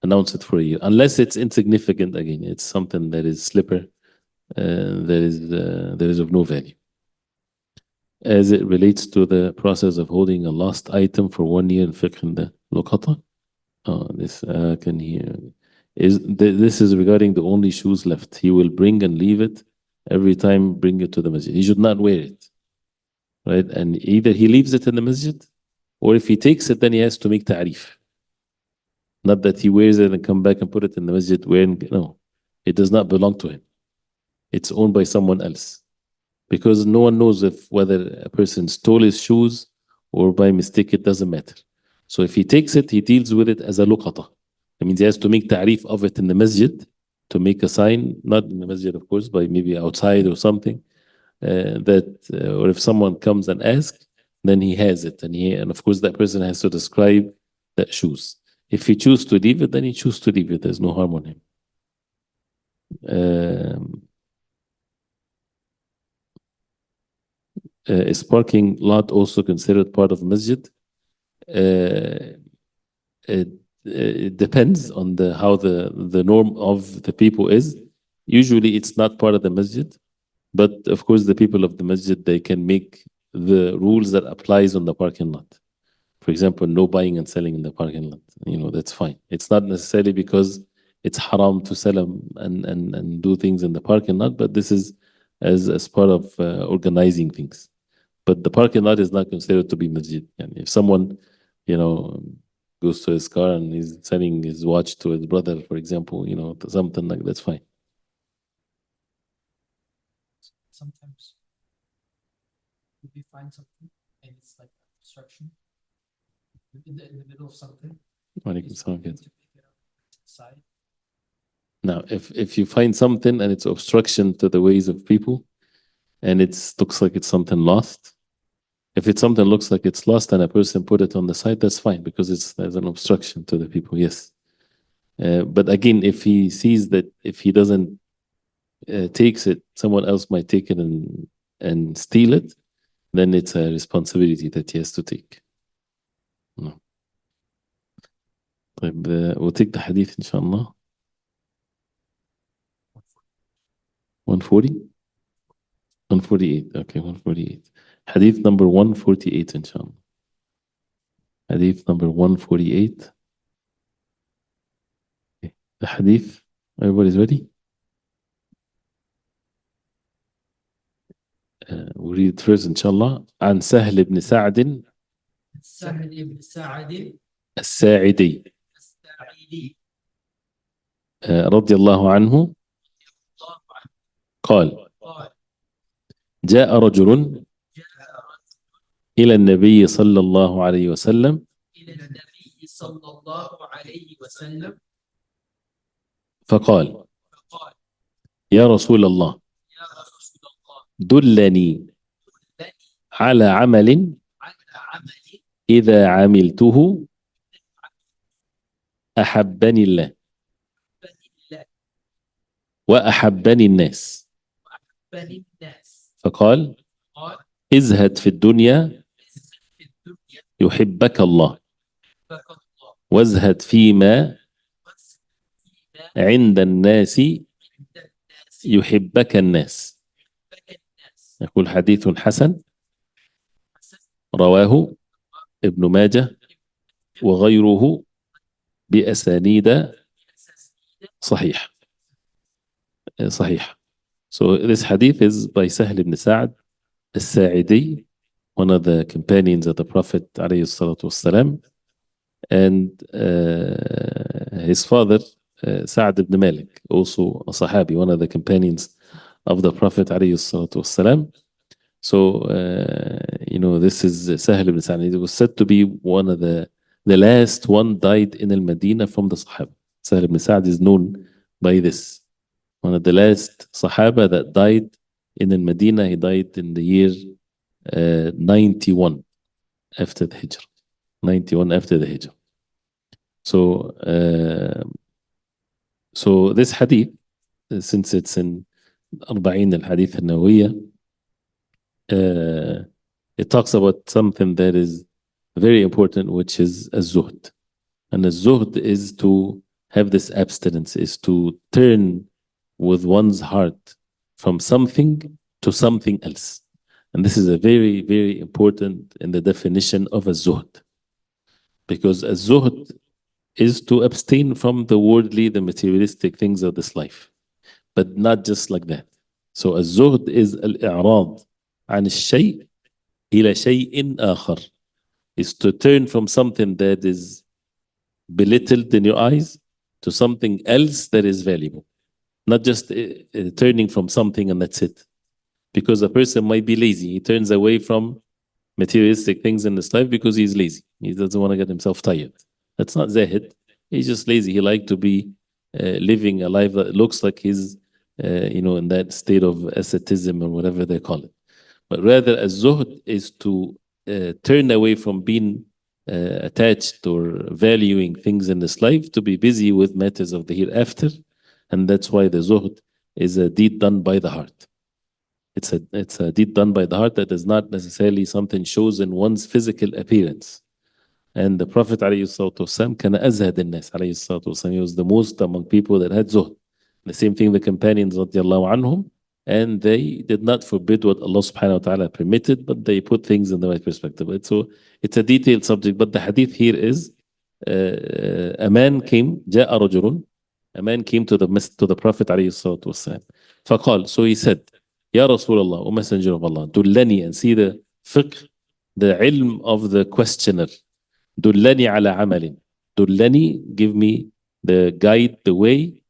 announce it for a year. Unless it's insignificant again, it's something that is slipper, that is of no value. As it relates to the process of holding a lost item for 1 year in fiqh in the luqata, this can hear. This is regarding the only shoes left. He will bring and leave it every time, bring it to the masjid. He should not wear it, right? And either he leaves it in the masjid, or if he takes it, then he has to make ta'rif. Not that he wears it and come back and put it in the masjid wearing. No, it does not belong to him. It's owned by someone else. Because no one knows if whether a person stole his shoes or by mistake, it doesn't matter. So if he takes it, he deals with it as a luqata. That means he has to make ta'rif of it in the masjid, to make a sign, not in the masjid of course, but maybe outside or something, or if someone comes and asks, then he has it. And of course that person has to describe that shoes. If he chooses to leave it, then he chooses to leave it. There's no harm on him. Is parking lot also considered part of masjid? It depends on how the norm of the people is. Usually it's not part of the masjid, but of course the people of the masjid, they can make the rules that applies on the parking lot. For example, no buying and selling in the parking lot. You know, that's fine. It's not necessarily because it's haram to sell and do things in the parking lot, but this is as part of organizing things. But the parking lot is not considered to be masjid. And if someone, you know, goes to his car and he's selling his watch to his brother, for example, you know, something like that's fine. Sometimes if you find something and it's like obstruction, in the middle of something. وعليكم Is السلام it كده. to pick it up side? Now, if you find something and it's obstruction to the ways of people, and it looks like it's something lost, if it's something looks like it's lost and a person put it on the side, that's fine because there's an obstruction to the people. Yes, but again, if he sees that if he doesn't takes it, someone else might take it and steal it, then it's a responsibility that he has to take. No. طيب we'll take the hadith إن شاء الله. 140? 148. Okay, 148. Hadith number 148 إن شاء الله. Hadith number 148. Okay. The hadith, everybody's ready? We'll read it first إن شاء الله. عن سهل بن سعد سهل بن سعد الساعدي الساعدي رضي الله عنه الله عنه قال قال جاء رجل جاء رجل إلى النبي صلى الله عليه وسلم إلى النبي صلى الله عليه وسلم فقال فقال يا رسول الله يا رسول الله دلني دلني على عمل على عمل إذا عملته أحبني الله بني الله وأحبني الناس بني الناس فقال قال ازهد في الدنيا ازهد في الدنيا يحبك الله بك الله وازهد فيما وازهد فيما عند الناس عند الناس يحبك الناس. بك الناس يقول حديث حسن حسن رواه ابن ماجه وغيره بأسانيد صحيح. So this hadith is by Sahl ibn Sa'd al-Sa'idi, one of the companions of the Prophet alayhi salatu wassalam, and his father Sa'd ibn Malik, also a Sahabi, one of the companions of the Prophet alayhi salatu wassalam. So this is Sahl ibn Sa'd. It was said to be one of the last one died in al-Madinah from the Sahaba. Sahl ibn Sa'd is known by this. One of the last Sahaba that died in al-Madinah. He died in the year 91 after the Hijrah. 91 after the Hijrah. So this hadith, since it's in 40 al-Hadith al-Nawawiyya, it talks about something that is very important, which is az-zuhd. And az-zuhd is to have this abstinence, is to turn with one's heart from something to something else. And this is a very, very important in the definition of az-zuhd. Because az-zuhd is to abstain from the worldly, the materialistic things of this life. But not just like that. So az-zuhd is al-i'rad عن الشيء إلى شيء آخر, is to turn from something that is belittled in your eyes to something else that is valuable. Not just turning from something and that's it. Because a person might be lazy. He turns away from materialistic things in his life because he's lazy. He doesn't want to get himself tired. That's not zahid. He's just lazy. He likes to be living a life that looks like he's in that state of asceticism or whatever they call it. But rather, az-zuhd is to turn away from being attached or valuing things in this life to be busy with matters of the hereafter. And that's why the zuhd is a deed done by the heart. It's a deed done by the heart that is not necessarily something shows in one's physical appearance. And the Prophet ﷺ كان أزهد الناس عليه الصلاة والسلام. He was the most among people that had zuhd. The same thing the companions radiallahu anhum, and they did not forbid what Allah subhanahu wa ta'ala permitted, but they put things in the right perspective. So it's a detailed subject, but the hadith here is a man came, جاء رجل, a man came to the Prophet عليه الصلاة والسلام. فقال, so he said, Ya Rasulullah, O Messenger of Allah, dullani, and see the fiqh, the ilm of the questioner. Dullani ala amalin. Dullani, give me the guide, the way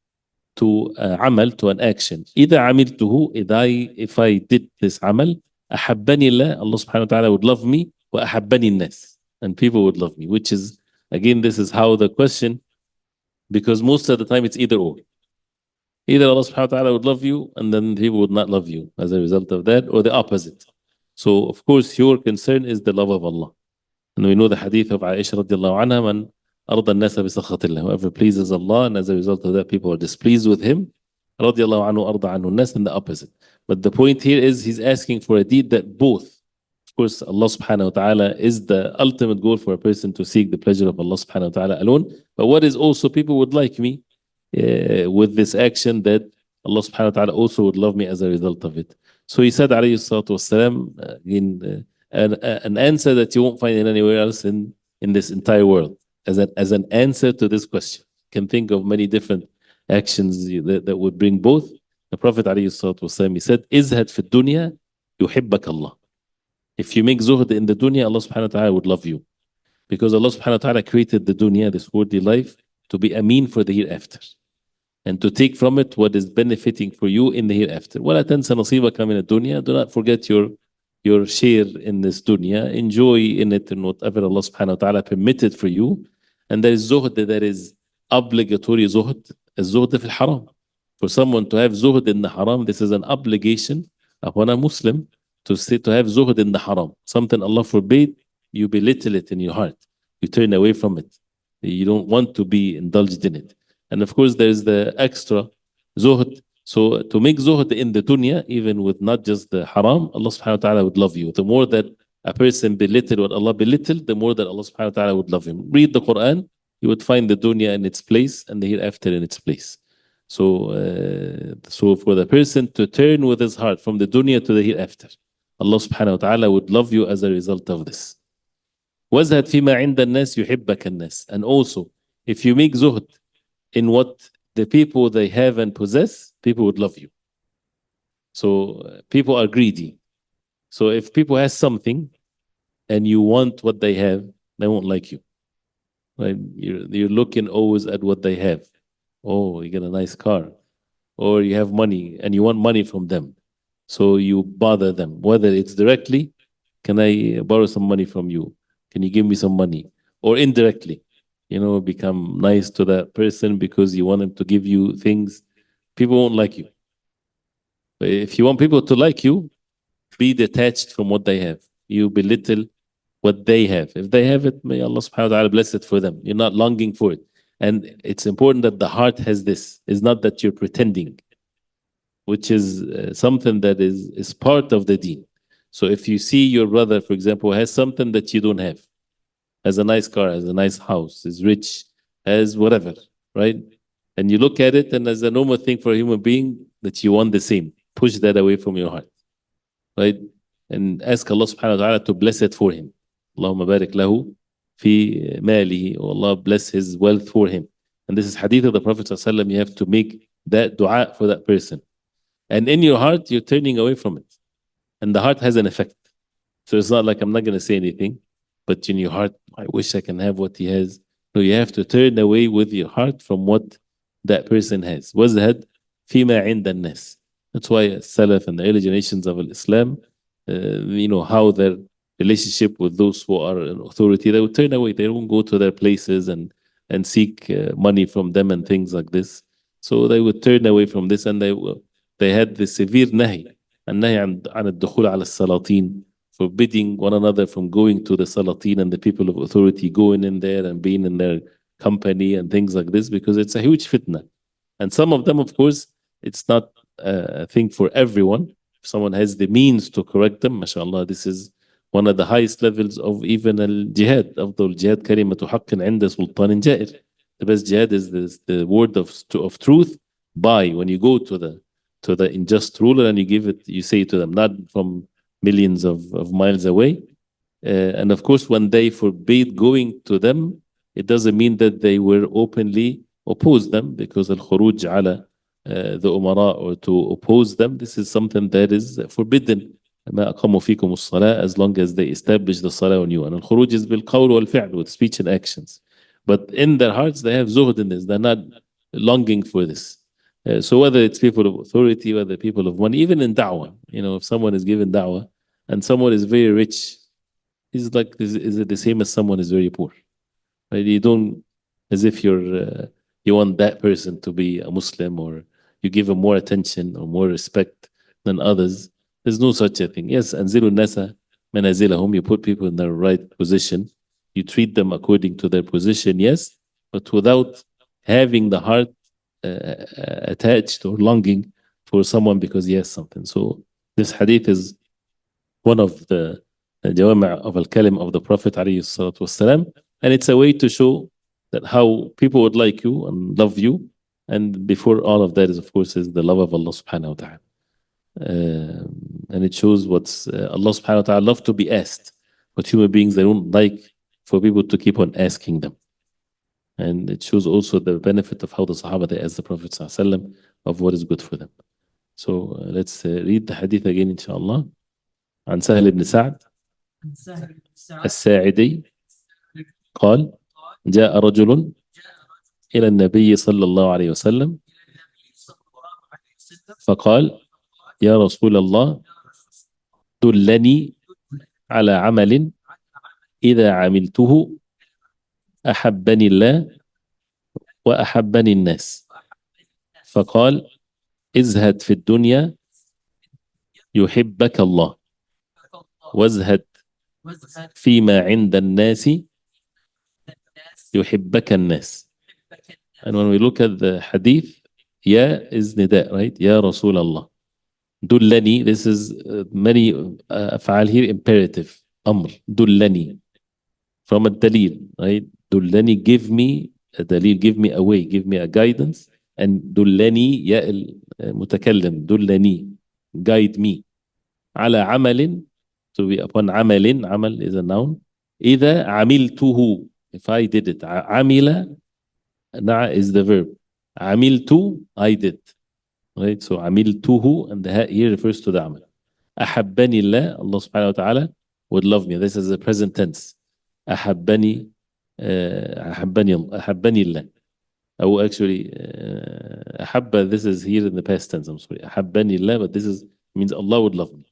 to amal, to an action. إذا عملته, if I did this amal, أحبني الله, Allah subhanahu wa ta'ala would love me, وأحبني الناس, and people would love me, which is, again, this is how the question, because most of the time it's either or. Either Allah subhanahu wa ta'ala would love you and then people would not love you as a result of that, or the opposite. So, of course, your concern is the love of Allah. And we know the hadith of Aisha radiallahu anha, man arda an-nasa bi sakhatillah. Whoever pleases Allah, and as a result of that, people are displeased with him. Radiallahu anhu arda anhu an-nas, and the opposite. But the point here is he's asking for a deed that both. Of course, Allah subhanahu wa ta'ala is the ultimate goal for a person to seek the pleasure of Allah subhanahu wa ta'ala alone. But what is also, people would like me with this action, that Allah subhanahu wa ta'ala also would love me as a result of it. So he said, alayhi salatu wasalam, again, an answer that you won't find in anywhere else in this entire world, as an answer to this question. You can think of many different actions that would bring both. The Prophet alayhi salatu wasalam, he said, izhad fi dunya yuhibbak Allah. If you make zuhd in the dunya, Allah subhanahu wa ta'ala would love you. Because Allah subhanahu wa ta'ala created the dunya, this worldly life, to be a mean for the hereafter, and to take from it what is benefiting for you in the hereafter. وَلَا تَنْسَ نَصِيبَكَ مِنَ الدُّنْيا. Do not forget your share in this dunya. Enjoy in it and whatever Allah subhanahu wa ta'ala permitted for you. And there is zuhd that is obligatory zuhd, zuhd fil haram. For someone to have zuhd in the haram, this is an obligation upon a Muslim to have zuhd in the haram. Something Allah forbade, you belittle it in your heart. You turn away from it. You don't want to be indulged in it. And of course, there's the extra zuhd. So to make zuhd in the dunya, even with not just the haram, Allah subhanahu wa ta'ala would love you. The more that a person belittle what Allah belittled, the more that Allah subhanahu wa ta'ala would love him. Read the Quran, you would find the dunya in its place and the hereafter in its place. So for the person to turn with his heart from the dunya to the hereafter, Allah subhanahu wa ta'ala would love you as a result of this. وَزْهَدْ فِي مَا عِنْدَ النَّاسِ يُحِبَّكَ النَّاسِ. And also, if you make zuhd in what the people they have and possess, people would love you. So people are greedy. So if people have something and you want what they have, they won't like you. Right? You're looking always at what they have. Oh, you get a nice car. Or you have money and you want money from them. So you bother them, whether it's directly, can I borrow some money from you? Can you give me some money? Or indirectly, become nice to that person because you want them to give you things. People won't like you. But if you want people to like you, be detached from what they have. You belittle what they have. If they have it, may Allah subhanahu wa ta'ala bless it for them. You're not longing for it. And it's important that the heart has this. It's not that you're pretending, which is something that is part of the deen. So if you see your brother, for example, has something that you don't have, has a nice car, has a nice house, is rich, has whatever, right? And you look at it, and as a normal thing for a human being, that you want the same. Push that away from your heart, right? And ask Allah subhanahu wa ta'ala to bless it for him. Allahumma barik lahu fi malihi. Oh, Allah bless his wealth for him. And this is hadith of the Prophet sallallahu alaihi wasallam. You have to make that dua for that person. And in your heart, you're turning away from it. And the heart has an effect. So it's not like I'm not going to say anything, but in your heart, I wish I can have what he has. No, you have to turn away with your heart from what that person has. وَزْهَدْ فِيمَا عِنْدَ النَّاسِ. That's why Salaf and the early generations of Islam, how their relationship with those who are in authority, they would turn away. They won't go to their places and seek money from them and things like this. So they would turn away from this, and they had the severe nahi. النهي عن الدخول على السلاطين, forbidding one another from going to the salatin and the people of authority, going in there and being in their company and things like this, because it's a huge fitna. And some of them, of course, it's not a thing for everyone. If someone has the means to correct them, mashallah, this is one of the highest levels of even al-jihad. أفضل الجهاد كلمة حق عند سلطان جائر. The best jihad is the word of truth when you go to the unjust ruler and you say to them, not from millions of miles away. And of course, when they forbade going to them, it doesn't mean that they were openly oppose them, because al-khuruj ala the umara, or to oppose them, this is something that is forbidden. ما أقاموا فيكم الصلاة, as long as they establish the salah on you. And al-khuruj is bil-qawl wal-fi'l, with speech and actions. But in their hearts, they have zuhd in this. They're not longing for this. So whether it's people of authority, whether people of money, even in da'wah, if someone is given da'wah and someone is very rich, is like is it the same as someone is very poor. Right? You don't, as if you want that person to be a Muslim, or you give him more attention or more respect than others. There's no such a thing. Yes, أنزلوا الناس منازلهم. You put people in their right position. You treat them according to their position, yes, but without having the heart attached or longing for someone because he has something. So this hadith is one of the jawami' of al-kalim of the Prophet alayhi salatu wasalam, and it's a way to show that how people would like you and love you, and before all of that is of course is the love of Allah subhanahu wa ta'ala. And it shows what's Allah subhanahu wa ta'ala love to be asked, but human beings they don't like for people to keep on asking them. And it shows also the benefit of how the Sahaba they asked the Prophet sallallahu alaihi wasallam of what is good for them. So let's read the hadith again inshallah. عن سهل بن سعد عن سهل بن سعد الساعدي قال جاء رجل إلى النبي صلى الله عليه وسلم إلى النبي صلى الله عليه وسلم فقال يا رسول الله دلني على عمل إذا عملته أحبني الله وأحبني الناس. فقال ازهد في الدنيا يحبك الله وازهد وازهد فيما عند الناس الناس يحبك الناس. يحبك And when we look at the hadith, ya is nida, right? Ya Rasulallah. Dullani, this is many af'al here, imperative. Amr, dullani. From a dalil, right? Dullani, give me a dalil, give me a way, give me a guidance. And dullani, ya mutakallim, dullani, guide me. على عمل, to be upon عمل, عمل is a noun. إذا عملته, if I did it. عمل نع is the verb. عملت, I did. Right? So عملته, and the ha here refers to the عمل. أحبني الله, Allah subhanahu wa ta'ala would love me. This is the present tense. أحبني أحبني الله. Oh, actually, أحب, this is here in the past tense. I'm sorry. أحبني الله, but this is means Allah would love me.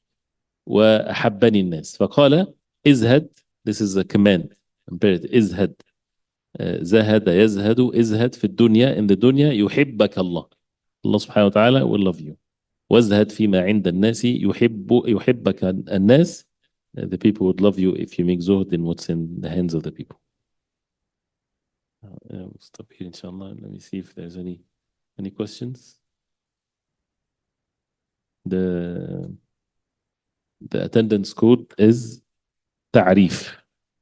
وأحبني الناس. فقال ازهد, this is a command. Imperative. ازهد. زهد يزهد ازهد في الدنيا, in the dunya يحبك الله. Allah subhanahu wa ta'ala will love you. وازهد فيما عند الناس يحبك الناس. The people would love you if you make zuhd in what's in the hands of the people. We'll stop here inshallah. Let me see if there's any questions. The attendance code is تعريف.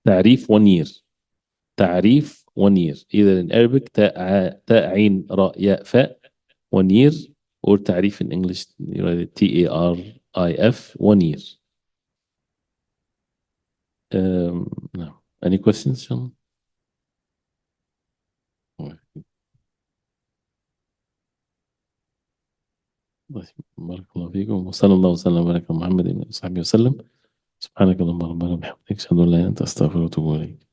تعريف 1 year. تعريف 1 year. Either in Arabic تاء عين راء ياء فاء 1 year, or تعريف in English, you know, TARIF 1 year. No. Any questions, Sean? بارك الله فيكم وصلى الله وسلم وبارك على محمد وصحبه وسلم. سبحانك اللهم ربنا وبحمدك اشهد ان لا اله الا انت استغفرك واتوب اليك.